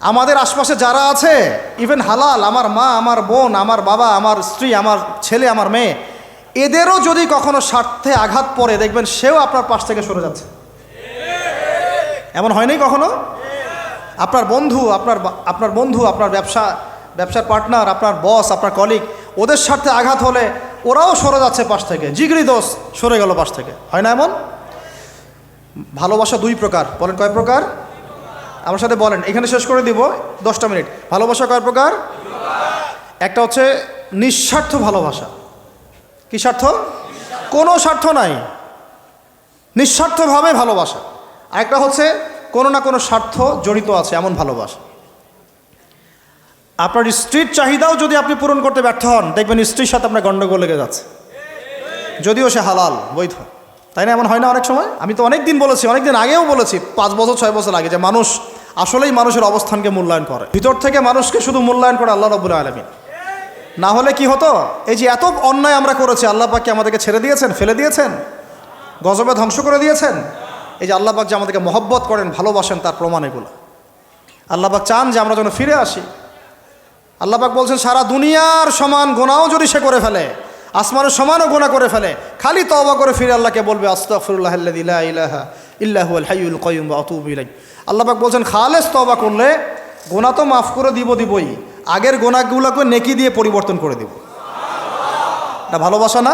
আমাদের আশপাশে যারা আছে, ইভেন হালাল, আমার মা, আমার বোন, আমার বাবা, আমার স্ত্রী, আমার ছেলে, আমার মেয়ে, এদেরও যদি কখনো স্বার্থে আঘাত পড়ে, দেখবেন সেও আপনার পাশ থেকে সরে যাচ্ছে। এমন হয়নি কখনো? আপনার বন্ধু, আপনার ব্যবসার পার্টনার, আপনার বস, আপনার কলিগ, ওদের স্বার্থে আঘাত হলে ওরাও সরে যাচ্ছে পাশ থেকে, জিগরি দোষ সরে গেল পাশ থেকে। হয় না এমন? ভালোবাসা দুই প্রকার। বলেন কয় প্রকার? আমার সাথে বলেন, এখানে শেষ করে দিব 10টা মিনিট। ভালোবাসা কয় প্রকার? একটা হচ্ছে নিঃস্বার্থ ভালোবাসা। কি স্বার্থ? কোনো স্বার্থ নাই, নিঃস্বার্থভাবে ভালোবাসা। আরেকটা হচ্ছে কোনো না কোনো স্বার্থ জড়িত আছে এমন ভালোবাসা। আপনার স্ত্রীর চাহিদাও যদি আপনি পূরণ করতে ব্যর্থ হন, দেখবেন স্ত্রীর সাথে আপনার গন্ডগোল লেগে যাচ্ছে, যদিও সে হালাল, বৈধ। তাই না? এমন হয় না অনেক সময়? আমি তো অনেক দিন বলেছি, অনেক দিন আগেও বলেছি, 5 বছর 6 বছর আগে, যে মানুষ আসলেই মানুষের অবস্থানকে মূল্যায়ন করে, ভিতর থেকে মানুষকে শুধু মূল্যায়ন করে আল্লাহ রাব্বুল আলামিন। না হলে কি হতো? এই যে এত অন্যায় আমরা করেছি, আল্লাহ পাক কি আমাদেরকে ছেড়ে দিয়েছেন, ফেলে দিয়েছেন, গজবে ধ্বংস করে দিয়েছেন? এই যে আল্লাহ পাক যে আমাদেরকে মহব্বত করেন, ভালোবাসেন, তার প্রমাণ এগুলো। আল্লাহ পাক চান যে আমরা যেন ফিরে আসি। আল্লাহ পাক বলছেন, সারা দুনিয়ার সমান গুনাহও যদি সে করে ফেলে, আসমানের সমানও গুনাহ করে ফেলে, খালি তওবা করে ফিরে আল্লাহকে বলবে, আস্তাগফিরুল্লাহাল্লাযী লা ইলাহা ইল্লা হুয়াল হাইয়ুল কাইয়্যুম ওয়া আতুবু ইলাইহি। আল্লাহ পাক বলছেন, খালেস তওবা করলে গুনাহ তো মাফ করে দিবই, আগের গুনাহগুলোকে নেকি দিয়ে পরিবর্তন করে দিব। এটা ভালোবাসা না?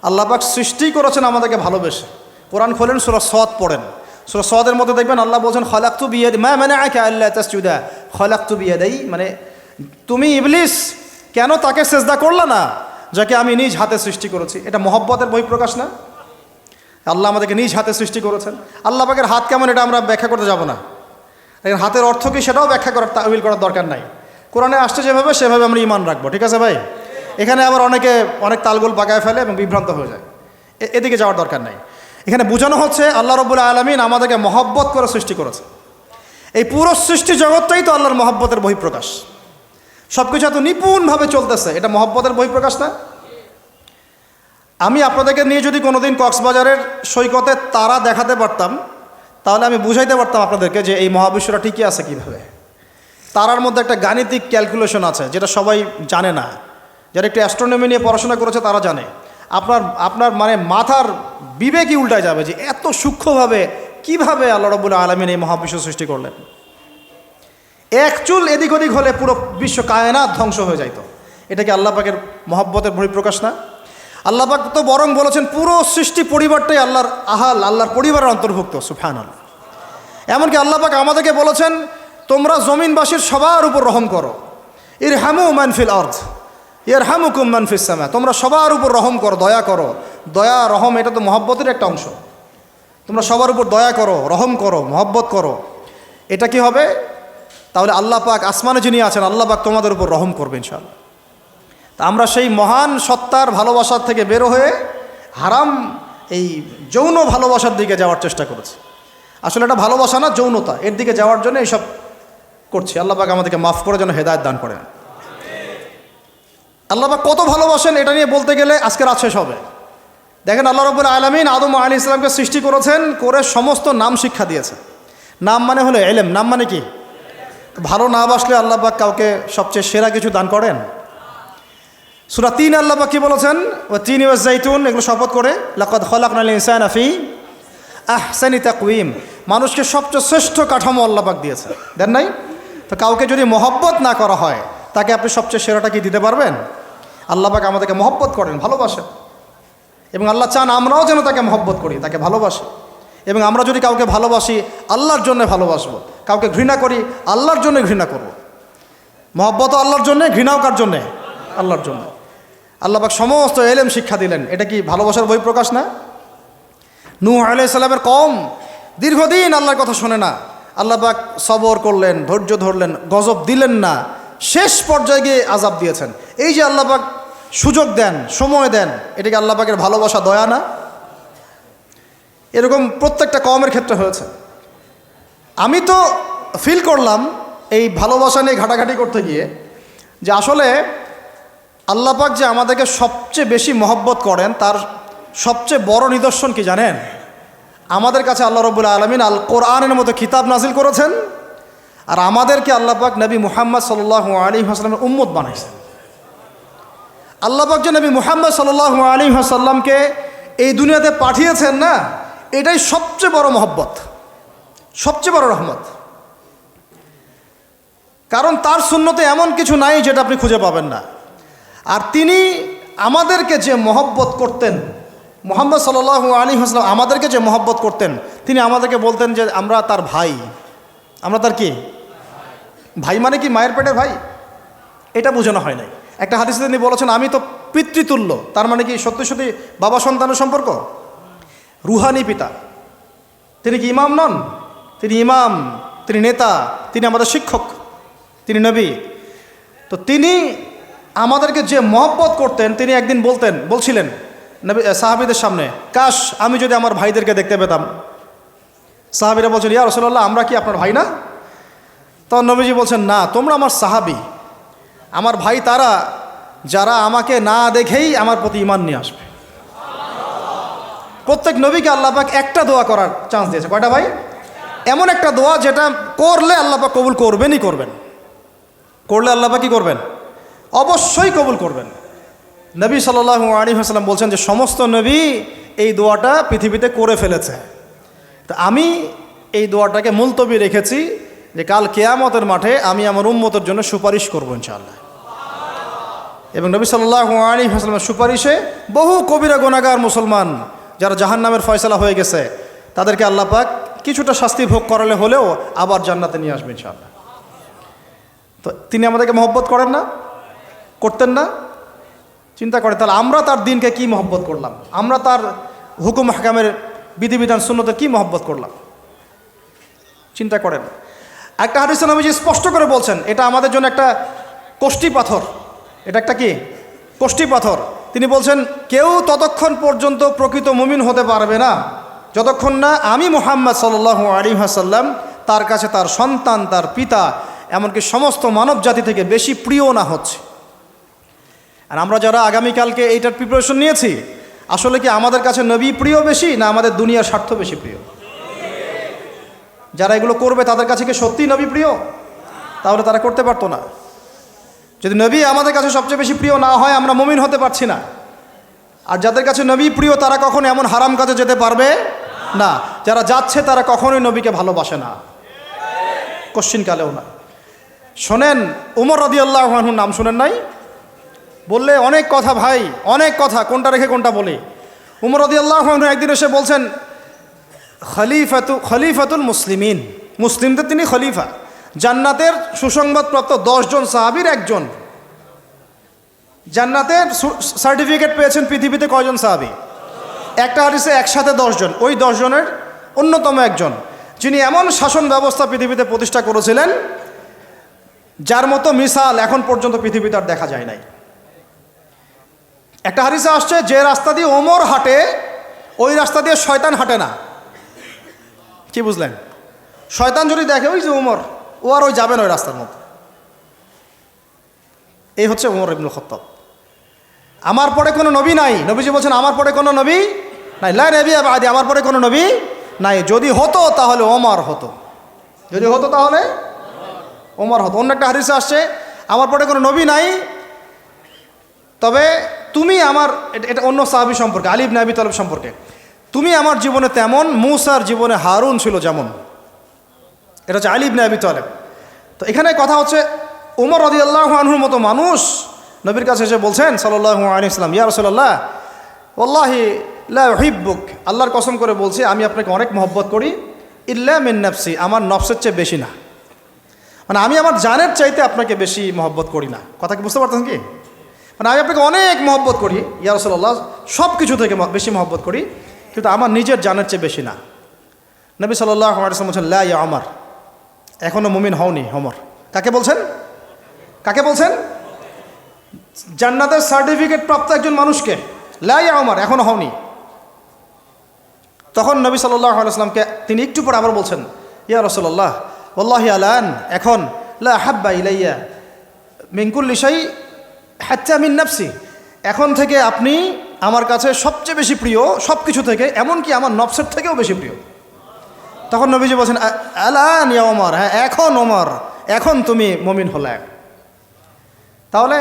আল্লাহ পাক সৃষ্টি করেছেন আমাদেরকে ভালোবেসে। কোরআন খোলেন, সূরা সদ পড়েন, সূরা সদের মধ্যে দেখবেন আল্লাহ বলছেন, খালাকতু বিয়াদি মা মানাআকা আল্লা তাসজুদা খালাকতু বিয়াদাই, মানে তুমি ইবলিস কেন তাকে সেজদা করলা না যাকে আমি নিজ হাতে সৃষ্টি করেছি? এটা মহব্বতের বহিঃপ্রকাশ না? আল্লাহ আমাদেরকে নিজ হাতে সৃষ্টি করেছেন। আল্লাহ পাকের হাত কেমন এটা আমরা ব্যাখ্যা করতে যাব না। হাতের অর্থ কি সেটাও ব্যাখ্যা করার, তাওয়িল করার দরকার নাই। কোরআনে আসছে যেভাবে সেভাবে আমরা ঈমান রাখবো, ঠিক আছে ভাই? এখানে আবার অনেক তালগোল পাকায় ফেলে এবং বিভ্রান্ত হয়ে যায়, এদিকে যাওয়ার দরকার নাই। এখানে বোঝানো হচ্ছে আল্লাহ রাব্বুল আলামিন আমাদেরকে মহব্বত করে সৃষ্টি করেছে। এই পুরো সৃষ্টি জগৎটাই তো আল্লাহর মহব্বতের বহিঃপ্রকাশ। সব কিছু এত নিপুণভাবে চলতেছে, এটা মহব্বতের বহিঃপ্রকাশ না? আমি আপনাদেরকে নিয়ে যদি কোনোদিন কক্সবাজারের সৈকতে তারা দেখাতে পারতাম, তাহলে আমি বুঝাইতে পারতাম আপনাদেরকে যে এই মহাবিশ্বটা ঠিকই আছে কীভাবে। তারার মধ্যে একটা গাণিতিক ক্যালকুলেশন আছে যেটা সবাই জানে না। যারা একটু অ্যাস্ট্রোনমি নিয়ে পড়াশোনা করেছে তারা জানে। আপনার মানে মাথার বিবেকই উল্টায় যাবে যে এত সূক্ষ্মভাবে কিভাবে আল্লাহ রাব্বুল আলামিন এই মহাবিশ্ব সৃষ্টি করলেন। এক চুল এদিক ওদিক হলে পুরো বিশ্ব কায়নাত ধ্বংস হয়ে যাইত। এটা কি আল্লাহ পাকের মহব্বতের বহিঃপ্রকাশ না? আল্লাহ পাক তো বরং বলেছেন পুরো সৃষ্টি পরিবারটাই আল্লাহর পরিবারের অন্তর্ভুক্ত। সুবহানাল্লাহ। এমনকি আল্লাহ পাক আমাদেরকে বলেছেন, তোমরা জমিনবাসীর সবার উপর রহম করো। ইরহামু মান ফিল আরদ ইয়ারহামুকুম মান ফিস সামা। তোমরা সবার উপর রহম করো, দয়া করো। দয়া, রহম এটা তো মহব্বতের একটা অংশ। তোমরা সবার উপর দয়া করো, রহম করো, মহব্বত করো। এটা কি হবে? তাহলে আল্লাহ পাক আসমানে যিনি আছেন, আল্লাহ পাক তোমাদের উপর রহম করবে ইনশাআল্লাহ। তা আমরা সেই মহান সত্তার ভালোবাসার থেকে বের হয়ে হারাম এই যৌন ভালোবাসার দিকে যাওয়ার চেষ্টা করেছি। আসলে এটা ভালোবাসা না, যৌনতা, এর দিকে যাওয়ার জন্য এইসব করছি। আল্লাহ পাক আমাদেরকে মাফ করে যেন হেদায়েত দান করেন। আল্লাহ পাক কত ভালোবাসেন এটা নিয়ে বলতে গেলে আজকে রাত শেষ হবে। দেখেন, আল্লাহ রাব্বুল আলামিন আদম আলাইহিস সালামকে সৃষ্টি করেছেন, করে সমস্ত নাম শিক্ষা দিয়েছে। নাম মানে হলো ইলম। নাম মানে কি? ভালো না বাসলে আল্লাহ পাক কাউকে সবচেয়ে সেরা কিছু দান করেন? সূরা ৩ আল্লাহ পাক কি বলেছেন? ওয়া তিন ওয়া জাইতুন, এগুলো শপথ করে, লাকাদ খালাকনাল ইনসানা ফি আহসানি তাকওয়িম। মানুষকে সবচেয়ে শ্রেষ্ঠ কাঠামো আল্লাহ পাক দিয়েছে, দেন নাই? তো কাউকে যদি মহব্বত না করা হয়, তাকে আপনি সবচেয়ে সেরাটা কি দিতে পারবেন? আল্লাহ পাক আমাদেরকে মহব্বত করেন, ভালোবাসেন, এবং আল্লাহ চান আমরাও যেন তাকে মহব্বত করি, তাকে ভালোবাসি। এবং আমরা যদি কাউকে ভালোবাসি, আল্লাহর জন্য ভালোবাসবো। কাউকে ঘৃণা করি, আল্লাহর জন্য ঘৃণা করব। মহব্বতও আল্লাহর জন্যে, ঘৃণাও কার জন্যে? আল্লাহর জন্য। আল্লাহ পাক সমস্ত ইলম শিক্ষা দিলেন। এটা কি ভালোবাসার বহিঃপ্রকাশ না? নূহ আলাইহিস সালামের কওম দীর্ঘদিন আল্লাহর কথা শোনে না। আল্লাহ পাক সবর করলেন, ধৈর্য ধরলেন, গজব দিলেন না, শেষ পর্যায়ে গিয়ে আযাব দিয়েছেন। এই যে আল্লাহ পাক সুযোগ দেন, সময় দেন, এটা কি আল্লাহ পাকের ভালোবাসা, দয়া না? এরকম প্রত্যেকটা কওমের ক্ষেত্রে হয়েছে। আমি তো ফিল করলাম এই ভালোবাসা নিয়ে ঘাটাঘাটি করতে গিয়ে যে আসলে আল্লাহ পাক যে আমাদেরকে সবচেয়ে বেশি মহব্বত করেন, তার সবচেয়ে বড় নিদর্শন কি জানেন? আমাদের কাছে আল্লাহ রাব্বুল আলামিন আল কোরআনের মতো কিতাব নাজিল করেছেন, আর আমাদেরকে আল্লাহ পাক নবী মুহাম্মদ সাল্লাল্লাহু আলাইহি ওয়াসাল্লামের উম্মত বানাইছেন। আল্লাহ পাক যে নবী মুহাম্মদ সাল্লাল্লাহু আলাইহি ওয়াসাল্লামকে এই দুনিয়াতে পাঠিয়েছেন না, এটাই সবচেয়ে বড় মহব্বত, সবচেয়ে বড় রহমত। কারণ তার সুন্নতে এমন কিছু নাই যেটা আপনি খুঁজে পাবেন না। আর তিনি আমাদেরকে যে মহব্বত করতেন, মুহাম্মদ সাল্লাল্লাহু আলাইহি ওয়াসাল্লাম আমাদেরকে যে মহব্বত করতেন, তিনি আমাদেরকে বলতেন যে আমরা তার ভাই। আমরা তার কি ভাই? মানে কি মায়ের পেটের ভাই? এটা বোঝানো হয় নাই। একটা হাদিসে তিনি বলেছেন আমি তো পিতৃতুল্য। তার মানে কি সত্যি সত্যি বাবা সন্তানের সম্পর্ক? রুহানি পিতা। তিনি কি ইমাম নন? তিনি ইমাম, তিনি নেতা, তিনি আমাদের শিক্ষক, তিনি নবী। তো তিনি আমাদেরকে যে মহব্বত করতেন, তিনি একদিন বলছিলেন নবী সাহাবীদের সামনে, কাশ আমি যদি আমার ভাইদেরকে দেখতে পেতাম। সাহাবীরা বলছেন ইয়া রাসূলুল্লাহ আমরা কি আপনার ভাই না? তখন নবীজি বলছেন না, তোমরা আমার সাহাবী। আমার ভাই তারা যারা আমাকে না দেখেই আমার প্রতি ঈমান নিয়ে আসবে। প্রত্যেক নবীকে আল্লাহ পাক একটা দোয়া করার চান্স দিয়েছে। কয়টা ভাই? এমন একটা দোয়া যেটা করলে আল্লাহ পাক কবুল করবেনই করবেন। করলে আল্লাহ পাক কি করবেন? অবশ্যই কবুল করবেন। নবী সাল্লাল্লাহু আলাইহি ওয়াসাল্লাম বলছেন যে সমস্ত নবী এই দোয়াটা পৃথিবীতে করে ফেলেছে। তো আমি এই দোয়াটাকে মুলতবি রেখেছি যে কাল কিয়ামতের মাঠে আমি আমার উম্মতের জন্য সুপারিশ করব ইনশাআল্লাহ। এবং নবী সাল্লাল্লাহু আলাইহি ওয়াসাল্লামের সুপারিশে বহু কবিরা গুনাহগার মুসলমান যারা জাহান্নামের ফয়সালা হয়ে গেছে তাদেরকে আল্লাহ পাক কিছুটা শাস্তি ভোগ করালে হলেও আবার জান্নাতে নিয়ে আসবে ইনশাআল্লাহ। তো তিনি আমাদেরকে মহব্বত করেন না? করতেন না? চিন্তা করেন তাহলে আমরা তার দিনকে কি মহব্বত করলাম, আমরা তার হুকুম হাকামের বিধিবিধান সুন্নতের কি মহব্বত করলাম, চিন্তা করেন। একটা হাদিসে নবীজি স্পষ্ট করে বলছেন এটা আমাদের জন্য একটা কষ্টি পাথর। এটা একটা কি কষ্টি পাথর। তিনি বলছেন কেউ ততক্ষণ পর্যন্ত প্রকৃত মুমিন হতে পারবে না যতক্ষণ না আমি মুহাম্মদ সাল্লাল্লাহু আলাইহি ওয়াসাল্লাম তার কাছে তার সন্তান, তার পিতা, এমনকি সমস্ত মানব জাতি থেকে বেশি প্রিয় না হচ্ছে। আর আমরা যারা আগামীকালকে এইটার প্রিপারেশন নিয়েছি, আসলে কি আমাদের কাছে নবী প্রিয় বেশি না আমাদের দুনিয়ার স্বার্থ বেশি প্রিয়? যারা এগুলো করবে তাদের কাছে কি সত্যিই নবী প্রিয়? তাহলে তারা করতে পারতো না। যদি নবী আমাদের কাছে সবচেয়ে বেশি প্রিয় না হয় আমরা মুমিন হতে পারছি না। আর যাদের কাছে নবী প্রিয় তারা কখনো এমন হারাম কাজে যেতে পারবে না। যারা যাচ্ছে তারা কখনোই নবীকে ভালোবাসে না, কোশ্চিনকালেও না। শোনেন উমর রাদিয়াল্লাহু আনহুর নাম শুনেন নাই? বললে অনেক কথা ভাই, অনেক কথা, কোনটা রেখে কোনটা বলি। উমর রাদিয়াল্লাহু আনহু একদিন এসে বলছেন খলিফাতুল মুসলিমিন, মুসলিমদের তিনি খলিফা। জান্নাতের সুসংবাদপ্রাপ্ত 10 জন সাহাবীর একজন। জান্নাতের সার্টিফিকেট পেয়েছেন পৃথিবীতে কয়জন সাহাবী? একটা হাদিসে একসাথে 10 জন। ওই 10 জনের অন্যতম একজন, যিনি এমন শাসন ব্যবস্থা পৃথিবীতে প্রতিষ্ঠা করেছিলেন যার মতো মিসাল এখন পর্যন্ত পৃথিবীতে আর দেখা যায় নাই। একটা হাদিসে আসছে যে রাস্তা দিয়ে ওমর হাঁটে ওই রাস্তা দিয়ে শয়তান হাঁটে না। কি বুঝলেন? শয়তান যদি দেখে ওই যে ওমর, ও আর ওই যাবে না ওই রাস্তার মধ্যে। এই হচ্ছে ওমর ইবনুল খাত্তাব। আমার পরে কোনো নবী নাই। নবীজি বলছেন আমার পরে কোনো নবী নাই, লা নবী বাদি, আমার পরে কোনো নবী নাই। যদি হতো তাহলে ওমর হতো, যদি হতো তাহলে ওমর হতো। অন্য একটা হাদিসে আসছে আমার পরে কোনো নবী নাই, তবে তুমি আমার, এটা অন্য সাহাবী সম্পর্কে, আলী ইবনে আবি তালেব সম্পর্কে, তুমি আমার জীবনে তেমন মূসার জীবনে হারুন ছিল যেমন। এটা হচ্ছে আলী ইবনে আবি তালেব। তো এখানে কথা হচ্ছে ওমর রাদিয়াল্লাহু আনহুর মতো মানুষ নবীর কাছে এসে বলছেন সাল্লাল্লাহু আলাইহি ওয়াসাল্লাম, ইয়া রাসূলুল্লাহ ওয়াল্লাহি লা উহিব্বুক, আল্লাহর কসম করে বলছি আমি আপনাকে অনেক মহব্বত করি, ইল্লা মিন নাফসি, আমার নফসের চেয়ে বেশি না। মানে আমি আমার জানের চাইতে আপনাকে বেশি মহব্বত করি না। কথা কি বুঝতে পারতেন কি? মানে আমি আপনাকে অনেক মহব্বত করি ইয়া রাসূলুল্লাহ, সব কিছু থেকে বেশি মহব্বত করি, কিন্তু আমার নিজের জানের চেয়ে বেশি না। নবী সাল্লাল্লাহু আলাইহি ওয়াসাল্লাম বলছেন লা ইয়া ওমর, এখনও মুমিন হওনি ওমর। কাকে বলছেন? কাকে বলছেন? জান্নাতের সার্টিফিকেট প্রাপ্ত একজন মানুষকে। লা ইয়া ওমর, এখনও হওনি। তখন নবী সাল্লাল্লাহু আলাইহি ওয়াসাল্লামকে তিনি একটু পরে আবার বলছেন ইয়া রাসূলুল্লাহ ওয়াল্লাহি আলান, এখন লা হাব্বা ইলাইয়া মিন কুল্লি শাই হাত্তা মিন নাফসি, এখন থেকে আপনি আমার কাছে সবচেয়ে বেশি প্রিয় সব কিছু থেকে, এমনকি আমার নফসের থেকেও বেশি প্রিয়। তখন নবীজি বলছেন আলান ইয়া ওমর, হ্যাঁ এখন ওমর, এখন তুমি মুমিন হলে। তাহলে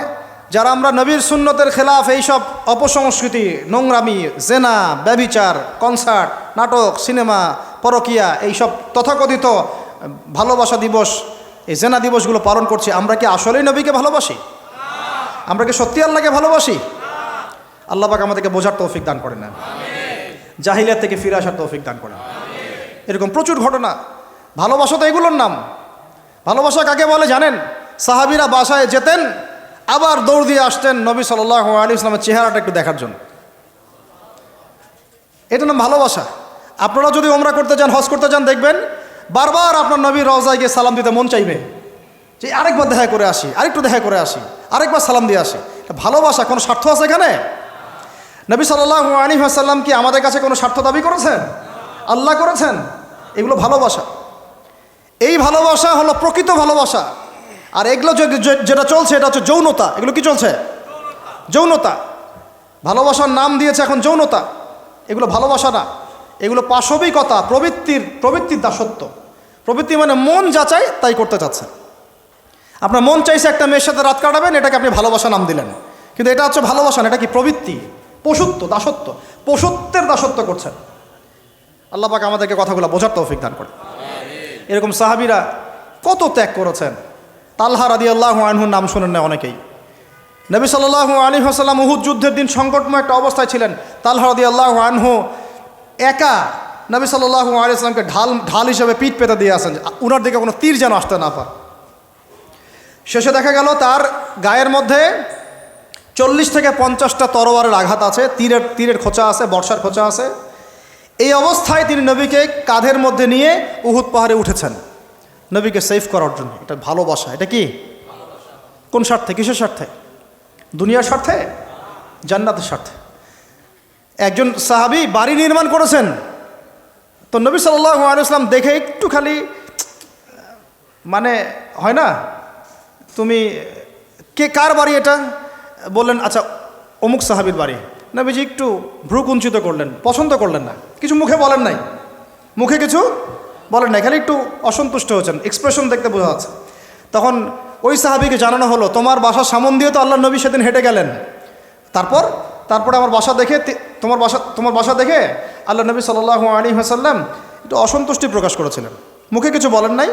যারা আমরা নবীর সুন্নতের খেলাফ এইসব অপসংস্কৃতি, নোংরামি, জেনা, ব্যভিচার, কনসার্ট, নাটক, সিনেমা, পরকিয়া, এইসব তথাকথিত ভালোবাসা দিবস, এই জেনা দিবসগুলো পালন করছি, আমরা কি আসলেই নবীকে ভালোবাসি? আমরা কি সত্যি আল্লাহকে ভালোবাসি? আল্লাহ পাক আমাদেরকে বোঝার তৌফিক দান করেন না, জাহিলিয়াত থেকে ফিরে আসার তৌফিক দান করেন। এরকম প্রচুর ঘটনা। ভালোবাসা তো এগুলোর নাম। ভালোবাসা কাকে বলে জানেন? সাহাবীরা বাসায় যেতেন, আবার দৌড় দিয়ে আসতেন নবী সাল্লাল্লাহু আলাইহি ওয়াসাল্লামের চেহারাটা একটু দেখার জন্য। এটা নাম ভালোবাসা। আপনারা যদি ওমরা করতে যান, হজ করতে যান, দেখবেন বারবার আপনার নবীর রওজায় গিয়ে সালাম দিতে মন চাইবে, যে আরেকবার দেখা করে আসি, আরেকটু দেখা করে আসি, আরেকবার সালাম দিয়ে আসি। ভালোবাসা কোনো স্বার্থ আছে এখানে? নবী সাল্লাল্লাহু আলাইহি ওয়াসাল্লাম কি আমাদের কাছে কোনো স্বার্থ দাবি করেছেন? আল্লাহ করেছেন। এগুলো ভালোবাসা। এই ভালোবাসা হলো প্রকৃত ভালোবাসা। আর এগুলো যেটা চলছে এটা হচ্ছে যৌনতা। এগুলো কি চলছে? যৌনতা। ভালোবাসার নাম দিয়েছে এখন যৌনতা। এগুলো ভালোবাসা না, এগুলো পাশবিকতা, প্রবৃত্তির দাসত্ব। প্রবৃত্তি মানে মন যা চায় তাই করতে চাচ্ছে। আপনার মন চাইছে একটা মেয়ের সাথে রাত কাটাবেন, এটাকে আপনি ভালোবাসা নাম দিলেন, কিন্তু এটা হচ্ছে ভালোবাসা না, এটা কি? প্রবৃত্তি, পশুত্ব, দাসত্ব, পশুত্বের দাসত্ব করছেন। আল্লাহ পাক আমাদেরকে কথাগুলো বোঝার তৌফিক দান করে। এরকম সাহাবীরা কত ত্যাগ করেছেন। তালহা রাদিয়াল্লাহু আনহুর নাম শুনেন না অনেকেই। নবী সাল্লাল্লাহু আলাইহি ওয়াসাল্লাম উহুদ যুদ্ধের দিন সংকটময় একটা অবস্থায় ছিলেন। তালহা রাদিয়াল্লাহু আনহু একা নবী সাল্লাল্লাহু আলাইহি ওয়াসাল্লামকে ঢাল হিসেবে পিঠ পেতে দিয়ে আসেন, উনার দিকে কোনো তীর যেন আসতে না পারে। শেষে দেখা গেল তার গায়ের মধ্যে 40 থেকে 50টা তরোয়ারের আঘাত আছে, তীরের খোঁচা আছে, বর্ষার খোঁচা আছে। এই অবস্থায় তিনি নবীকে কাঁধের মধ্যে নিয়ে উহুদ পাহাড়ে উঠেছেন নবীকে সেভ করার জন্য। এটা ভালোবাসা। এটা কি? কোন স্বার্থে? কিসের স্বার্থে? দুনিয়ার স্বার্থে? জান্নাতের স্বার্থে। একজন সাহাবী বাড়ি নির্মাণ করেছেন, তো নবী সাল্লাল্লাহু আলাইহি ওয়াসাল্লাম দেখে একটু খালি মানে হয় না, তুমি কার বাড়ি এটা? বললেন আচ্ছা অমুক সাহাবীর বাড়ি। নবীজি একটু ভ্রু কুঞ্চিত করলেন, পছন্দ করলেন না, কিছু মুখে বলেন নাই, মুখে কিছু বলেন নাই, খালি একটু অসন্তুষ্ট হয়েছেন, এক্সপ্রেশন দেখতে বোঝা যাচ্ছে। তখন ওই সাহাবীকে জানানো হলো, তোমার বাসার সামন দিয়ে তো আল্লাহ নবী সেদিন হেঁটে গেলেন, তারপরে আমার বাসা দেখে, তোমার বাসা দেখে আল্লাহ নবী সাল্লাল্লাহু আলাইহি ওয়াসাল্লাম একটু অসন্তুষ্টি প্রকাশ করেছিলেন, মুখে কিছু বলেন নাই,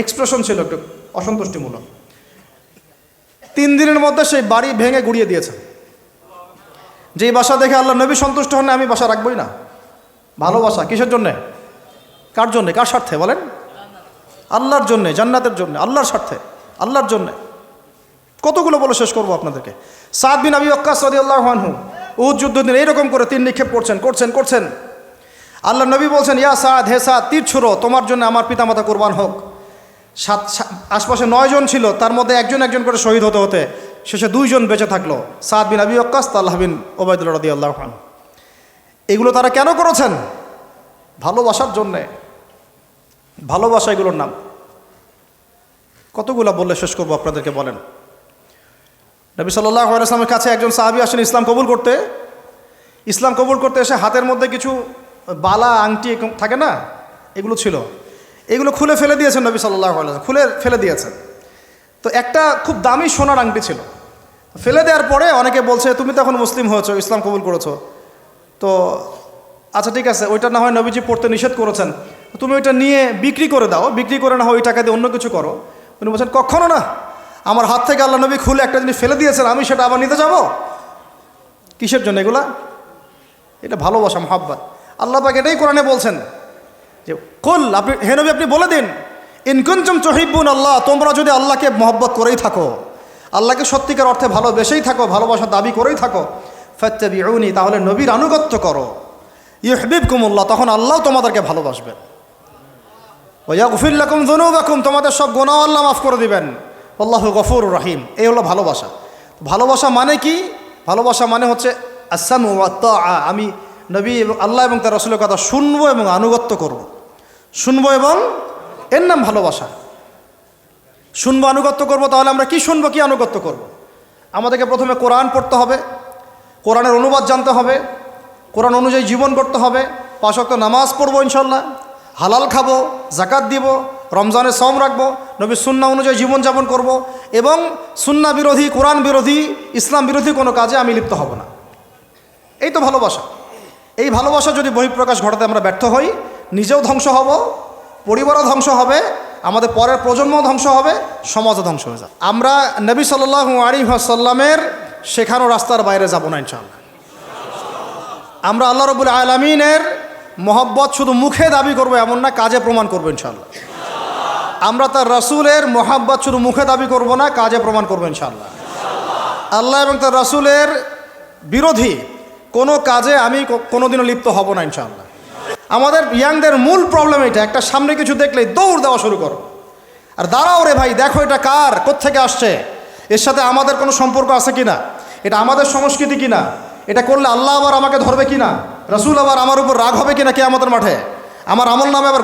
এক্সপ্রেশন ছিল একটু অসন্তুষ্টিমূলক। 3 দিনের মধ্যে সেই বাড়ি ভেঙে গুড়িয়ে দিয়েছে। যেই বাসা দেখে আল্লাহ নবী সন্তুষ্ট হন না, আমি বাসা রাখবই না। ভালোবাসা কিসের জন্যে? কার জন্যে? কার স্বার্থে বলেন? আল্লাহর জন্যে, জান্নাতের জন্যে, আল্লাহর স্বার্থে, আল্লাহর জন্যে। কতগুলো বলে শেষ করবো আপনাদেরকে। সাদ বিন আবি ওয়াক্কাস রাদিয়াল্লাহু আনহু উহুদ যুদ্ধের দিন এইরকম করে তীর নিক্ষেপ করছেন। আল্লাহ নবী বলছেন, ইয়া সাদ, হে সাদ, তীর ছুড়ো, তোমার জন্য আমার পিতামাতা কুরবান হোক। আশপাশে 9 জন ছিল, তার মধ্যে একজন করে শহীদ হতে শেষে 2 জন বেঁচে থাকলো, সাদ বিন আবি ওয়াক্কাস, তালহা বিন উবাইদুল্লাহ রাদিয়াল্লাহু আনহু। এগুলো তারা কেন করেছেন? ভালোবাসার জন্যে। ভালোবাসা এগুলোর নাম। কতগুলো বললে শেষ করবো আপনাদেরকে বলেন। নবী সাল্লাল্লাহু আলাইহি ওয়াসাল্লামের কাছে একজন সাহাবী আসেন ইসলাম কবুল করতে এসে হাতের মধ্যে কিছু বালা, আংটি থাকে না, এগুলো ছিল। এগুলো খুলে ফেলে দিয়েছেন নবী সাল্লাল্লাহু আলাইহি ওয়াসাল্লাম, খুলে ফেলে দিয়েছেন। তো একটা খুব দামি সোনার আংটি ছিল। ফেলে দেওয়ার পরে অনেকে বলছে, তুমি তো এখন মুসলিম হয়েছো, ইসলাম কবুল করেছো, তো আচ্ছা ঠিক আছে, ওইটা না হয় নবীজি পড়তে নিষেধ করেছেন, তুমি ওইটা নিয়ে বিক্রি করে দাও, বিক্রি করে না হয় ওই টাকা দিয়ে অন্য কিছু করো। উনি বলছেন, কখনো না, আমার হাত থেকে আল্লাহ নবী খুলে একটা জিনিস ফেলে দিয়েছেন, আমি সেটা আবার নিতে যাব? কিসের জন্য এগুলা? এটা ভালোবাসা, মুহাব্বত। আল্লাহ পাক এটাই কোরআনে বলছেন যে কুল, হে নবী আপনি বলে দিন, ইন কুনতুম তুহিব্বুন আল্লাহ, তোমরা যদি আল্লাহকে মহব্বত করেই থাকো, আল্লাহকে সত্যিকার অর্থে ভালোবেসেই থাকো, ভালোবাসার দাবি করেই থাকো, ফাত্তাবিউনি, তাহলে নবীর আনুগত্য করো, ইউহিব্বুকুমুল্লাহ, তখন আল্লাহ তোমাদেরকে ভালোবাসবেন, ওয়া ইয়াগফির লাকুম যুনুবাকুম, তোমাদের সব গুনাহ আল্লাহ মাফ করে দিবেন, আল্লাহু গফুরুর রহিম। এই হলো ভালোবাসা। ভালোবাসা মানে কি? ভালোবাসা মানে হচ্ছে আসসামু ওয়া তাআ, আমি নবী এবং আল্লাহ এবং তার রাসূলের কথা শুনবো এবং আনুগত্য করব, শুনবো এবং এর নাম ভালোবাসা। শুনবো, আনুগত্য করব। তাহলে আমরা কি শুনবো, কি আনুগত্য করব? আমাদেরকে প্রথমে কোরআন পড়তে হবে, কোরআনের অনুবাদ জানতে হবে, কোরআন অনুযায়ী জীবন করতে হবে, 5 ওয়াক্ত নামাজ পড়বো ইনশাল্লাহ, হালাল খাবো, জাকাত দিব, রমজানের সওম রাখবো, নবীর সুন্নাহ অনুযায়ী জীবনযাপন করব এবং সুন্নাহ বিরোধী, কোরআন বিরোধী, ইসলাম বিরোধী কোনো কাজে আমি লিপ্ত হব না। এই তো ভালোবাসা। এই ভালোবাসা যদি বহিঃপ্রকাশ ঘটাতে আমরা ব্যর্থ হই, নিজেও ধ্বংস হব, পরিবারও ধ্বংস হবে, আমাদের পরের প্রজন্মও ধ্বংস হবে, সমাজও ধ্বংস হয়ে যাবে। আমরা নবী সাল্লাল্লাহু আলাইহি ওয়াসাল্লামের শেখানো রাস্তার বাইরে যাব না ইনশাআল্লাহ। আমরা আল্লাহ রাব্বুল আলামিনের মহব্বত শুধু মুখে দাবি করবো এমন না, কাজে প্রমাণ করবো ইনশাআল্লাহ। আমরা তার রাসূলের মহব্বত শুধু মুখে দাবি করব না, কাজে প্রমাণ করবো ইনশাআল্লাহ। আল্লাহ এবং তার রাসূলের বিরোধী কোনো কাজে আমি কোনোদিনও লিপ্ত হব না ইনশাআল্লাহ। আমাদের ইয়াংদের মূল প্রবলেম এটা, একটা সামনে কিছু দেখলেই দৌড় দেওয়া শুরু করো, আর দাঁড়াও রে ভাই, দেখো এটা কার, কোত্থেকে আসছে, এর সাথে আমাদের কোনো সম্পর্ক আছে কিনা, এটা আমাদের সংস্কৃতি কিনা, এটা করলে আল্লাহ আবার আমাকে ধরবে কিনা, রাসূল আবার আমার উপর রাগ হবে কিনা কিয়ামতের মাঠে, আমার আমল নামে আবার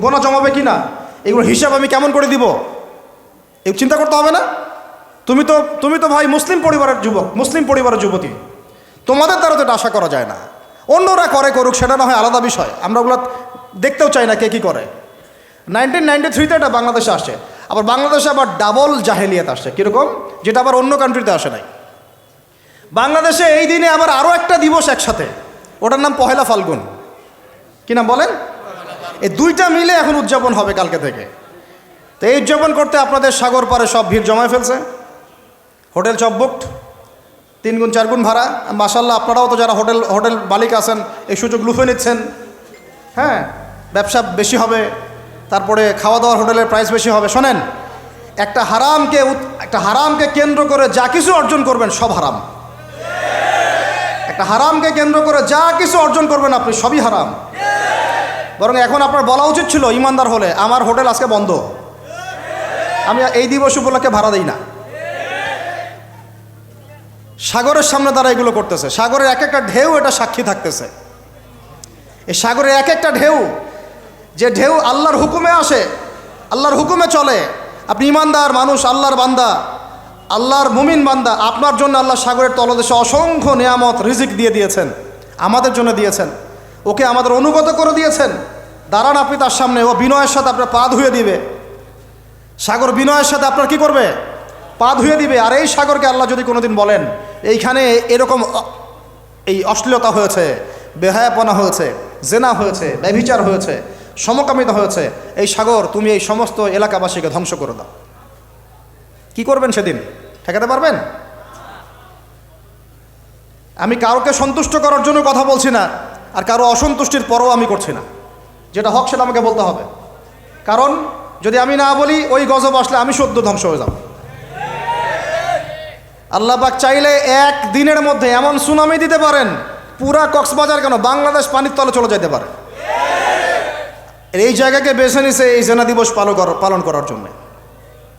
গোনা জমাবে কিনা, এগুলো হিসাব আমি কেমন করে দিব, এই চিন্তা করতে হবে না? তুমি তো ভাই মুসলিম পরিবারের যুবক, মুসলিম পরিবারের যুবতী, তোমাদের দ্বারা তো এটা আশা করা যায় না। অন্যরা করুক, সেটা না হয় আলাদা বিষয়, আমরা ওগুলো দেখতেও চাই না কে কী করে। 1993-তে এটা বাংলাদেশে আসছে, আবার বাংলাদেশে আবার ডাবল জাহেলিয়াত আসছে, কীরকম, যেটা আবার অন্য কান্ট্রিতে আসে নাই। বাংলাদেশে এই দিনে আবার আরও একটা দিবস একসাথে, ওটার নাম পহেলা ফাল্গুন। কি নাম বলেন? এই দুইটা মিলে এখন উদযাপন হবে কালকে থেকে। তো এই উদযাপন করতে আপনাদের সাগর পারে সব ভিড় জমায় ফেলছে, হোটেল সব বুকড, 3 গুণ 4 গুণ ভাড়া। মাশাআল্লাহ, আপনারাও তো যারা হোটেল মালিক আছেন এই সুযোগ লুফে নিচ্ছেন। হ্যাঁ, ব্যবসা বেশি হবে, তারপরে খাওয়া দাওয়ার হোটেলের প্রাইস বেশি হবে। শোনেন, একটা হারামকে কেন্দ্র করে যা কিছু অর্জন করবেন সব হারাম। একটা হারামকে কেন্দ্র করে যা কিছু অর্জন করবেন আপনি সবই হারাম। বরং এখন আপনার বলা উচিত ছিল ইমানদার হলে, আমার হোটেল আজকে বন্ধ, আমি এই দিবস উপলক্ষে ভাড়া দিই না। সাগরের সামনে তারা এগুলো করতেছে, সাগরের এক একটা ঢেউ এটা সাক্ষী থাকতেছে। এই সাগরের এক একটা ঢেউ, যে ঢেউ আল্লাহর হুকুমে আসে, আল্লাহর হুকুমে চলে। আপনি ইমানদার মানুষ, আল্লাহর বান্দা, আল্লাহর মুমিন বান্দা, আপনার জন্য আল্লাহ সাগরের তলদেশে অসংখ্য নিয়ামত রিজিক দিয়ে দিয়েছেন, আমাদের জন্য দিয়েছেন, ওকে আমাদের অনুগত করে দিয়েছেন। দাঁড়ান আপনি তার সামনে, ও বিনয়ের সাথে আপনার পা ধুয়ে দিবে। সাগর বিনয়ের সাথে আপনার কি করবে? পা ধুয়ে দিবে। আর এই সাগরকে আল্লাহ যদি কোনোদিন বলেন এইখানে এরকম এই অশ্লীলতা হয়েছে, বেহায়াপনা হয়েছে, জেনা হয়েছে, ব্যভিচার হয়েছে, সমকামিতা হয়েছে, এই সাগর তুমি এই সমস্ত এলাকাবাসীকে ধ্বংস করে দাও, কি করবেন সেদিন? ঠেকাতে পারবেন? আমি কারোকে সন্তুষ্ট করার জন্য কথা বলছি না, আর কারো অসন্তুষ্টির পরও আমি করছি না। যেটা হক সেটা আমাকে বলতে হবে, কারণ যদি আমি না বলি ওই গজব আসলে আমি সদ্য ধ্বংস হয়ে যাব। আল্লাহ পাক চাইলে এক দিনের মধ্যে এমন সুনামি দিতে পারেন, পুরা কক্সবাজার কেন বাংলাদেশ পানির তলে চলে যেতে পারে। এই জায়গাকে বেছে নিছে এই জেনা দিবস পালন করার জন্য।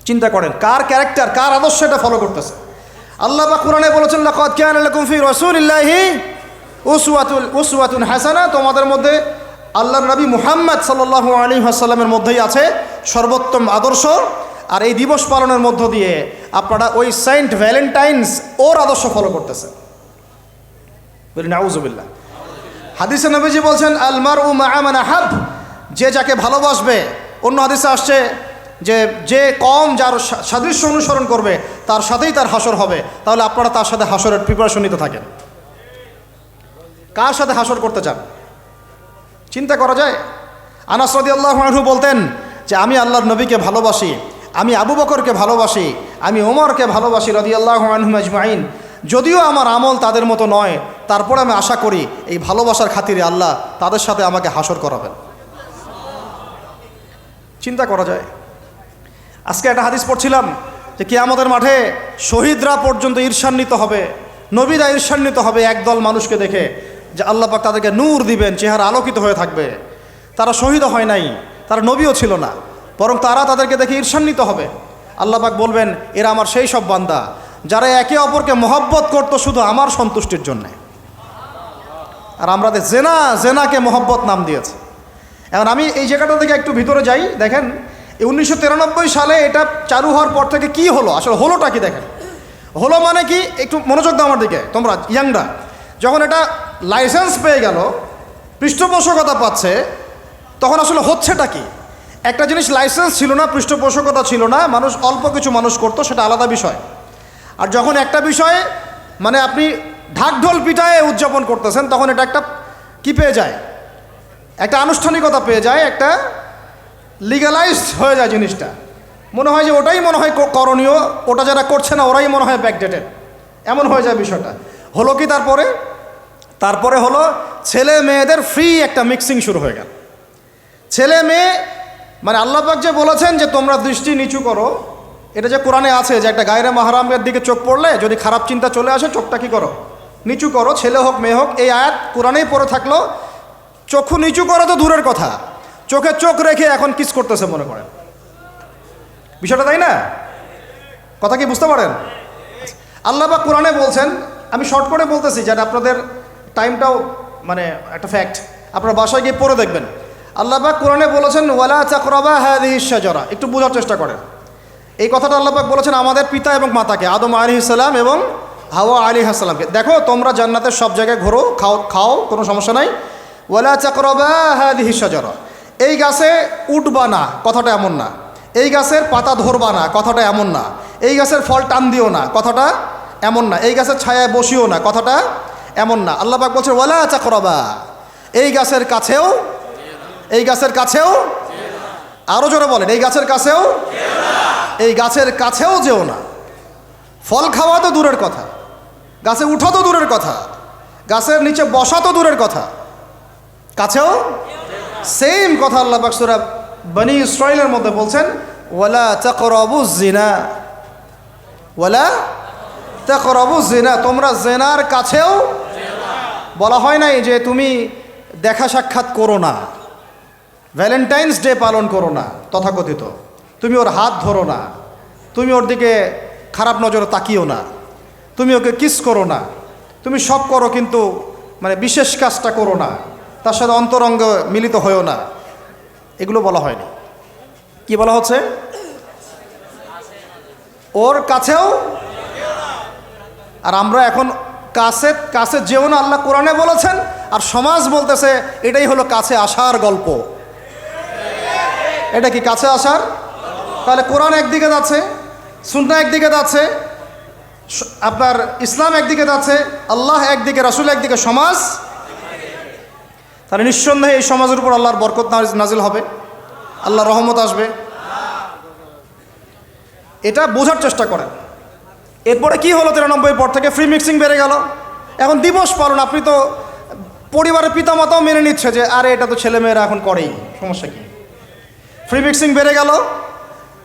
চিন্তা করেন কার ক্যারেক্টার, কার আদর্শ এটা ফলো করতেছে। আল্লাহ পাক কোরআনে বলেছেন, লাকাদ কানা লাকুম ফি রাসূলিল্লাহি উসওয়াতুন হাসানা, তোমাদের মধ্যে আল্লাহর নবী মুহাম্মদ সাল্লাল্লাহু আলাইহি ওয়াসাল্লামের মধ্যেই আছে সর্বোত্তম আদর্শ। আর এই দিবস পালনের মধ্য দিয়ে আপনারা ওই সেন্ট ভ্যালেন্টাইন্স ওর আদর্শ ফলো করতেছেন। বলি নাউজুবিল্লাহ। হাদিসে নবীজি বলছেন, আল মারউ মা'a মান আহাব, যে যাকে ভালোবাসবে। অন্য হাদিসে আসছে যে কম যার সাদৃশ্য অনুসরণ করবে তার সাথেই তার হাসর হবে। তাহলে আপনারা তার সাথে হাসরের প্রিপারেশন নিতে থাকেন। কার সাথে হাসর করতে চান চিন্তা করা যায়। আনাস রাদিয়াল্লাহু আনহু বলতেন যে আমি আল্লাহর নবীকে ভালোবাসি, আমি আবু বকরকে ভালোবাসি, আমি ওমরকে ভালোবাসি রাদিয়াল্লাহু আনহুম আজমাইন। যদিও আমার আমল তাদের মতো নয়, তারপর আমি আশা করি এই ভালোবাসার খাতিরে আল্লাহ তাদের সাথে আমাকে হাসর করাবেন। চিন্তা করা যায়। আজকে একটা হাদিস পড়ছিলাম যে কিয়ামতের মাঠে শহীদরা পর্যন্ত ঈর্ষান্বিত হবে, নবীরা ঈর্ষান্বিত হবে একদল মানুষকে দেখে, যে আল্লাহ পাক তাদেরকে নূর দিবেন, চেহারা আলোকিত হয়ে থাকবে। তারা শহীদও হয় নাই, তারা নবীও ছিল না, বরং তারা তাদেরকে দেখে ঈর্ষান্বিত হবে। আল্লাহ পাক বলবেন, এরা আমার সেই সব বান্দা যারা একে অপরকে মহব্বত করতো শুধু আমার সন্তুষ্টির জন্যে। আর আমরা জেনাকে মহব্বত নাম দিয়েছে। এখন আমি এই জায়গাটা থেকে একটু ভিতরে যাই। দেখেন, এই 1993 সালে এটা চালু হওয়ার পর থেকে কি হলো, আসলে হলোটা কি দেখেন। হলো মানে কি, একটু মনোযোগ দাও আমার দিকে তোমরা ইয়াংরা। যখন এটা লাইসেন্স পেয়ে গেল, পৃষ্ঠপোষকতা পাচ্ছে, তখন আসলে হচ্ছেটা কি? একটা জিনিস লাইসেন্স ছিল না, পৃষ্ঠপোষকতা ছিল না, মানুষ অল্প কিছু মানুষ করতো, সেটা আলাদা বিষয়। আর যখন একটা বিষয়ে মানে আপনি ঢাকঢোল পিটায়ে উদযাপন করতেছেন, তখন এটা একটা কি পেয়ে যায়, একটা আনুষ্ঠানিকতা পেয়ে যায়, একটা লিগালাইজড হয়ে যায় জিনিসটা। মনে হয় যে ওটাই মনে হয় করণীয়, ওটা যারা করছে না ওরাই মনে হয় ব্যাকডেটেড, এমন হয়ে যায় বিষয়টা। হলো কি তারপরে হলো ছেলে মেয়েদের ফ্রি একটা মিক্সিং শুরু হয়ে গেল। ছেলে মেয়ে মানে আল্লাহ পাক যে বলেছেন যে তোমরা দৃষ্টি নিচু করো, এটা যে কোরআনে আছে যে একটা গায়রে মাহরামের দিকে চোখ পড়লে যদি খারাপ চিন্তা চলে আসে চোখটা কি করো, নিচু করো, ছেলে হোক মেয়ে হোক। এই আয়াত কোরআনেই পড়ে থাকলো, চক্ষু নিচু করা তো দূরের কথা, চোখে চোখ রেখে এখন কিস করতেছে মনে করেন বিষয়টা, তাই না? কথা কি বুঝতে পারেন? আল্লাহ পাক কোরআনে বলছেন, আমি শর্ট করে বলতেছি যেটা আপনাদের টাইমটাও মানে একটা ফ্যাক্ট, আপনার বাসায় গিয়ে পড়ে দেখবেন। আল্লাহ পাক কোরআনে বলেছেন ওয়ালা তাকরাবা হাযিহিশ শাজারা, একটু বোঝার চেষ্টা করেন। এই কথাটা আল্লাহ পাক বলেছেন আমাদের পিতা এবং মাতাকে, আদম আলাইহিস সালাম এবং হাওয়া আলাইহিস সালামকে। দেখো তোমরা জান্নাতের সব জায়গায় ঘোরো, খাও, কোনো সমস্যা নাই। ওয়ালা তাকরাবা হাযিহিশ শাজারা, এই গাছে উঠবা না কথাটা এমন না, এই গাছের পাতা ধরবা না কথাটা এমন না, এই গাছের ফল টান দিও না কথাটা এমন না, এই গাছের ছায়ায় বসিও না কথাটা এমন না। আল্লাহ পাক বলছেন ওয়ালা তাকরাবা, এই গাছের কাছেও আরো জোরে বলেন, এই গাছের কাছেও যেও না। ফল খাওয়া তো দূরের কথা, গাছে উঠা তো দূরের কথা, গাছের নিচে বসা তো দূরের কথা, কাছেও সেম কথা আল্লাহ পাক সূরা বনী ইসরাঈলের মধ্যে বলছেন ওয়ালা তাকরাবুজ জিনা, তোমরা জেনার কাছেও, বলা হয় নাই যে তুমি দেখা সাক্ষাৎ করো না, ভ্যালেন্টাইন্স ডে পালন করো না তথাকথিত, তুমি ওর হাত ধরো না, তুমি ওর দিকে খারাপ নজরে তাকিও না, তুমি ওকে কিস করো না, তুমি সব করো কিন্তু মানে বিশেষ কাজটা করো না, তার সাথে অন্তরঙ্গ মিলিত হয়েও না, এগুলো বলা হয়নি। কি বলা হচ্ছে? ওর কাছেও। আর আমরা এখন কাছে যেও না আল্লাহ কোরআনে বলেছেন, আর সমাজ বলতেছে এটাই হলো কাছে আসার গল্প। এটা কি কাছে আসার? তাহলে কোরআন একদিকে যাচ্ছে, সুন্নাহ একদিকে যাচ্ছে, আপনার ইসলাম একদিকে যাচ্ছে, আল্লাহ একদিকে, রাসূল একদিকে, সমাজ। তাহলে নিঃসন্দেহে এই সমাজের উপর আল্লাহর বরকত নাজিল হবে, আল্লাহর রহমত আসবে। এটা বোঝার চেষ্টা করেন। এরপরে কি হলো 93 পর থেকে ফ্রি মিক্সিং বেড়ে গেল। এখন দিবস পালন, আপনি তো পরিবারের পিতামাতাও মেনে নিচ্ছে যে আরে এটা তো ছেলেমেয়েরা এখন করেই, সমস্যা কি? ফ্রি মিক্সিং বেড়ে গেল,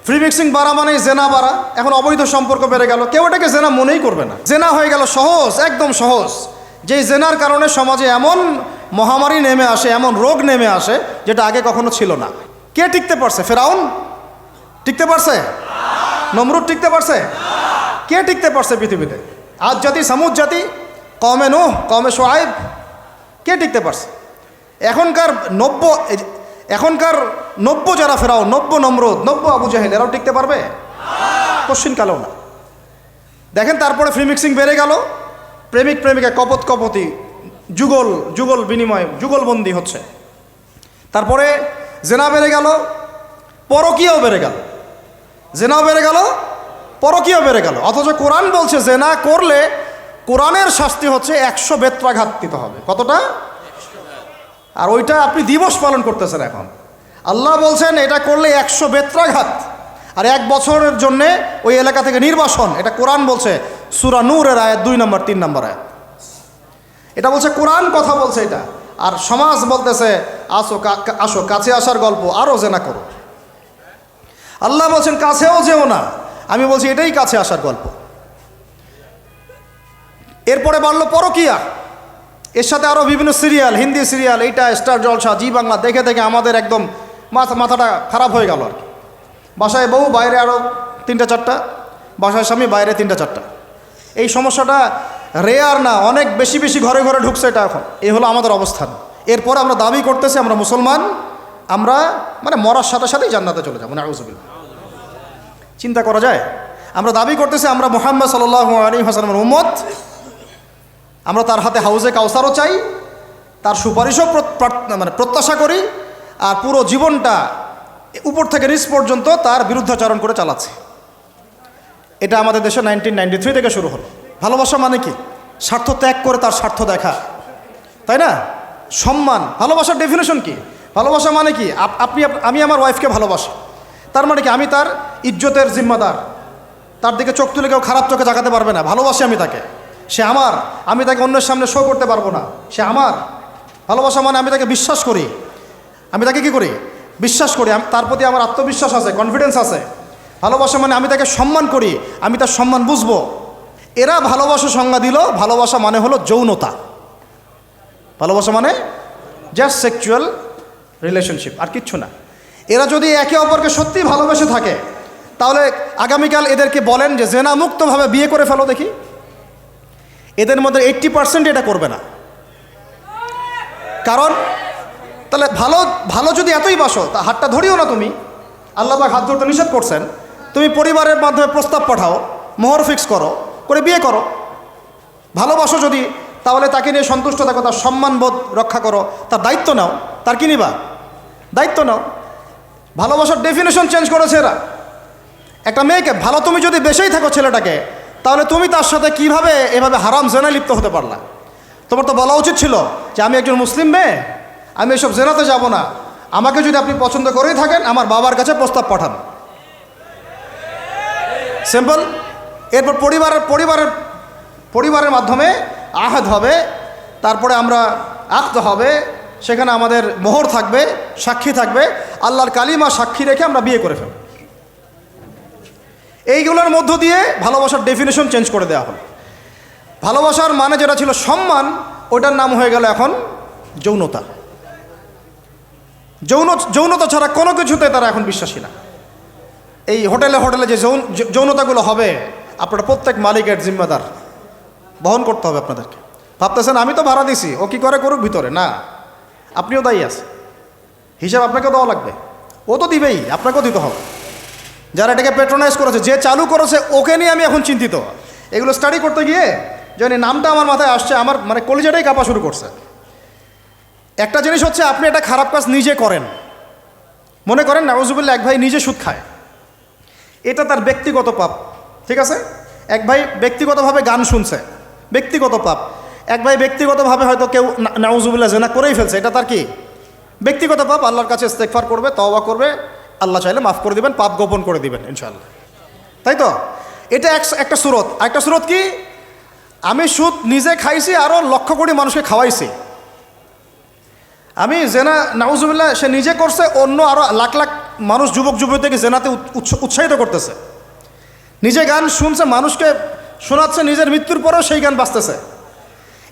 ফ্রি মিক্সিং বাড়া মানেই জেনা বাড়া, এখন অবৈধ সম্পর্ক বেড়ে গেল, কেউ এটাকে জেনা মনেই করবে না, জেনা হয়ে গেল সহজ, একদম সহজ। যেই জেনার কারণে সমাজে এমন মহামারী নেমে আসে, এমন রোগ নেমে আসে যেটা আগে কখনো ছিল না। কে টিকতে পারছে? ফেরাউন টিকতে পারছে? নমরুদ টিকতে পারছে? কে টিকতে পারছে পৃথিবীতে? আদ জাতি, সামুদ জাতি, কওমে নূহ, কওমে শুআয়ব, কে টিকতে পারছে? এখনকার নব্য যারা ফেরাউন, নব্য নমরুদ, নব্য আবু জাহেল, এরাও টিকতে পারবে? কোশ্চিনকালেও না। দেখেন তারপরে ফ্রি মিক্সিং বেড়ে গেল, প্রেমিক প্রেমিকা কপতি, যুগল বিনিময়, যুগলবন্দি হচ্ছে। তারপরে জেনা বেড়ে গেল, পরকীয়াও বেড়ে গেল, জেনাও বেড়ে গেল, পরকীয়াও বেড়ে গেল। অথচ কোরআন বলছে জেনা করলে কোরআনের শাস্তি হচ্ছে 100 বেত্রাঘাত দিতে হবে। কতটা? আর ওইটা আপনি দিবস পালন করতেছেন এখন। আল্লাহ বলছেন এটা করলে 100 বেত্রাঘাত, আর 1 বছরের জন্যে ওই এলাকা থেকে নির্বাসন। এটা কোরআন বলছে, সূরা নূরের আয়াত 2 নম্বর 3 নম্বর আয়াত। এটা বলছে কোরআন, কথা বলছে এটা। আর সমাজ বলতেছে আসো কাছে আসার গল্প, আরও জেনা করো। আল্লাহ বলছেন কাছেও যেও না, আমি বলছি এটাই কাছে আসার গল্প। এরপরে বাড়লো পরকীয়া, এর সাথে আরও বিভিন্ন সিরিয়াল, হিন্দি সিরিয়াল, এইটা স্টার জলসা, জি বাংলা দেখে দেখে আমাদের একদম মাথাটা খারাপ হয়ে গেল আর কি। বাসায় বউ, বাইরে আরও 3-4টা, বাসায় স্বামী, বাইরে 3-4টা। এই সমস্যাটা রেয়ার না, অনেক বেশি ঘরে ঘরে ঢুকছে এটা এখন। এই হলো আমাদের অবস্থান। এরপর আমরা দাবি করতেছি আমরা মুসলমান, আমরা মানে মরার সাথে সাথেই জান্নাতে চলে যাবো, নাউযুবিল্লাহ। চিন্তা করা যায়? আমরা দাবি করতেছি আমরা মুহাম্মদ সাল্লাল্লাহু আলাইহি ওয়াসাল্লামের উম্মত, আমরা তার হাতে হাউজে কাউসারও চাই, তার সুপারিশও মানে প্রত্যাশা করি, আর পুরো জীবনটা উপর থেকে নিচ পর্যন্ত তার বিরুদ্ধাচরণ করে চালাচ্ছে। এটা আমাদের দেশে 1993 থেকে শুরু হলো। ভালোবাসা মানে কি? স্বার্থ ত্যাগ করে তার স্বার্থ দেখা, তাই না? সম্মান। ভালোবাসার ডেফিনেশন কি? ভালোবাসা মানে কি? আমি আমার ওয়াইফকে ভালোবাসি, তার মানে কি আমি তার ইজ্জতের জিম্মাদার, তার দিকে চোখ তুলে কেউ খারাপ চোখে তাকাতে পারবে না। ভালোবাসি আমি তাকে, সে আমার, আমি তাকে অন্যের সামনে শো করতে পারবো না, সে আমার। ভালোবাসা মানে আমি তাকে বিশ্বাস করি, আমি তাকে কি করি? বিশ্বাস করি, তার প্রতি আমার আত্মবিশ্বাস আছে, কনফিডেন্স আছে। ভালোবাসা মানে আমি তাকে সম্মান করি, আমি তার সম্মান বুঝবো। এরা ভালোবাসা সংজ্ঞা দিল, ভালোবাসা মানে হলো যৌনতা। ভালোবাসা মানে জাস্ট সেক্সুয়াল রিলেশনশিপ, আর কিচ্ছু না। এরা যদি একে অপরকে সত্যি ভালোবেসে থাকে, তাহলে আগামীকাল এদেরকে বলেন যে জেনা মুক্তভাবে বিয়ে করে ফেলো দেখি, এদের মধ্যে 80% এটা করবে না। কারণ তাহলে ভালো যদি এতই বাসো, তা হাতটা ধরিও না তুমি, আল্লাহ পাক হাত ধরতে নিষেধ করছেন। তুমি পরিবারের মাধ্যমে প্রস্তাব পাঠাও, মোহর ফিক্স করো, করে বিয়ে করো। ভালোবাসো যদি, তাহলে তাকে নিয়ে সন্তুষ্ট থাকো, তার সম্মানবোধ রক্ষা করো, তার দায়িত্ব নাও। তার কি নিবা? দায়িত্ব নাও। ভালোবাসার ডেফিনেশন চেঞ্জ করেছে এরা। একটা মেয়েকে ভালো তুমি যদি বেশেই থাকো ছেলেটাকে, তাহলে তুমি তার সাথে কিভাবে এভাবে হারাম জেনায় লিপ্ত হতে পারলা? তোমার তো বলা উচিত ছিল যে আমি একজন মুসলিম মেয়ে, আমি এসব জেনাতে যাব না, আমাকে যদি আপনি পছন্দ করেই থাকেন আমার বাবার কাছে প্রস্তাব পাঠান। সিম্পল। এরপর পরিবারের মাধ্যমে আহাদ হবে, তারপরে আমরা আক্ত হবে, সেখানে আমাদের মোহর থাকবে, সাক্ষী থাকবে, আল্লাহর কালিমা সাক্ষী রেখে আমরা বিয়ে করে ফেলব। এইগুলোর মধ্য দিয়ে ভালোবাসার ডেফিনেশন চেঞ্জ করে দেওয়া হলো। ভালোবাসার মানে যেটা ছিল সম্মান, ওটার নাম হয়ে গেল এখন যৌনতা। যৌনতা ছাড়া কোনো কিছুতে তারা এখন বিশ্বাসী না। এই হোটেলে যে যৌনতাগুলো হবে, আপনারা প্রত্যেক মালিকের জিম্মাদার, বহন করতে হবে আপনাদেরকে। ভাবতেছেন আমি তো ভাড়া দিছি, ও কি করে করুক ভিতরে, না, আপনিও দায়ী আছেন, হিসাব আপনাকে দেওয়া লাগবে। ও তো দিবেই, আপনাকেও দিতে হবে। যারা এটাকে প্যাট্রোনাইজ করেছে, যে চালু করেছে, ওকে নিয়ে আমি এখন চিন্তিত। এগুলো স্টাডি করতে গিয়ে যেন নামটা আমার মাথায় আসছে, আমার মানে কলিজাটাই কাঁপা শুরু করছে। একটা জিনিস হচ্ছে, আপনি একটা খারাপ কাজ নিজে করেন, মনে করেন নাউজুবিল্লাহ এক ভাই নিজে সুদ খায়, এটা তার ব্যক্তিগত পাপ, ঠিক আছে? এক ভাই ব্যক্তিগতভাবে গান শুনছে, ব্যক্তিগত পাপ। এক ভাই ব্যক্তিগতভাবে হয়তো কেউ নাউজুবিল্লাহ জেনা করেই ফেলছে, এটা তার কি? ব্যক্তিগত পাপ। আল্লাহর কাছে ইস্তেগফার করবে, তওবা করবে, আল্লাহ চাইলে মাফ করে দিবেন, পাপ গোপন করে দিবেন ইনশাআল্লাহ, তাই তো? এটা একটা সুরত। একটা সুরত কি? আমি সুদ নিজে খাইছি, আরও লক্ষ কোটি মানুষকে খাওয়াইছি। আমি জেনা নাউজুবিল্লাহ সে নিজে করছে, অন্য আরও লাখ লাখ মানুষ, যুবক যুবতীকে জেনাতে উৎসাহিত করতেছে। নিজে গান শুনছে, মানুষকে শোনাচ্ছে, নিজের মৃত্যুর পরেও সেই গান বাজতেছে।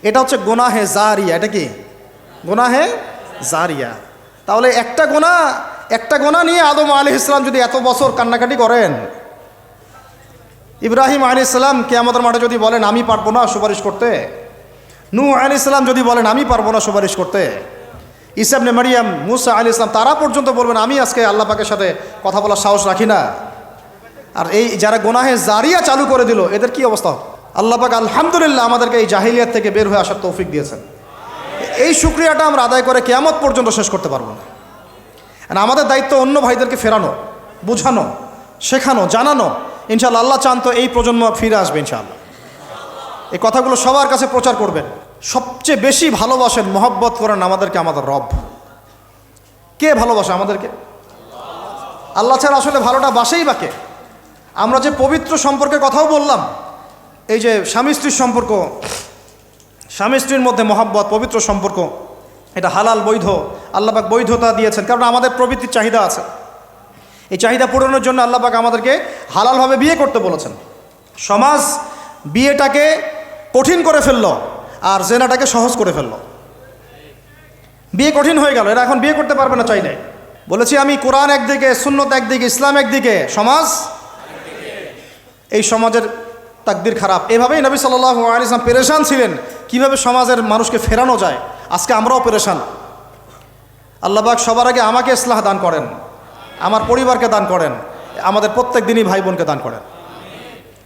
এটা হচ্ছে গুনাহে জারিয়া। এটা কি? গুনাহে জারিয়া। তাহলে একটা গোনা নিয়ে আদম আলাইহিস সালাম যদি এত বছর কান্নাকাটি করেন, ইব্রাহিম আলাইহিস সালাম কিয়ামতের মাঠে যদি বলেন আমি পারবো না সুপারিশ করতে, নূহ আলাইহিস সালাম যদি বলেন আমি পারবো না সুপারিশ করতে, ঈসা ইবনে মারইয়াম, মুসা আলাইহিস সালাম তারা পর্যন্ত বলবেন আমি আজকে আল্লাহ পাকের সাথে কথা বলার সাহস রাখি না। আর এই যারা গুনাহে জারিয়া চালু করে দিল, এদের কি অবস্থা? আল্লাহ পাক আলহামদুলিল্লাহ আমাদেরকে এই জাহিলিয়াত থেকে বের হয়ে আসার তৌফিক দিয়েছেন। এই শুকরিয়াটা আমরা আদায় করে কিয়ামত পর্যন্ত শেষ করতে পারবো না। আর আমাদের দায়িত্ব অন্য ভাইদেরকে ফেরানো, বোঝানো, শেখানো, জানানো। ইনশাআল্লাহ আল্লাহ চান তো এই প্রজন্ম ফিরে আসবে ইনশাআল্লাহ। এই কথাগুলো সবার কাছে প্রচার করবেন। সবচেয়ে বেশি ভালোবাসেন, মহব্বত করেন আমাদেরকে আমাদের রব। কে ভালোবাসে আমাদেরকে? আল্লাহ ছাড়া আসলে ভালোটা বাসেই বাকে। আমরা যে পবিত্র সম্পর্কের কথাও বললাম, এই যে স্বামী স্ত্রীর সম্পর্ক, স্বামী স্ত্রীর মধ্যে মহব্বত, পবিত্র সম্পর্ক, এটা হালাল, বৈধ। আল্লাহ পাক বৈধতা দিয়েছেন, কারণ আমাদের প্রবৃত্তির চাহিদা আছে। এই চাহিদা পূরণের জন্য আল্লাহ পাক আমাদেরকে হালালভাবে বিয়ে করতে বলেছেন। সমাজ বিয়েটাকে কঠিন করে ফেললো, আর জেনাটাকে সহজ করে ফেললো। বিয়ে কঠিন হয়ে গেল, এরা এখন বিয়ে করতে পারবে না চাইলে। বলেছি আমি, কোরআন একদিকে, সুন্নত একদিকে, ইসলাম একদিকে, সমাজ, এই সমাজের তাকদির খারাপ। এভাবেই নবী সাল্লাল্লাহু আলাইহি ওয়াসাল্লাম পেরেশান ছিলেন কিভাবে সমাজের মানুষকে ফেরানো যায়। আজকে আমরাও পেরেশান। আল্লাহ পাক সবার আগে আমাকে ইসলাহ দান করেন, আমার পরিবারকে দান করেন, আমাদের প্রত্যেক দিনই ভাই বোনকে দান করেন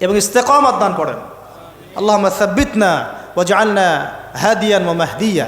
এবং ইস্তেকামাত দান করেন। আল্লাহুম্মা সাব্বিতনা ওয়াজআলনা হাদিয়ান ওয়া মাহদিয়া।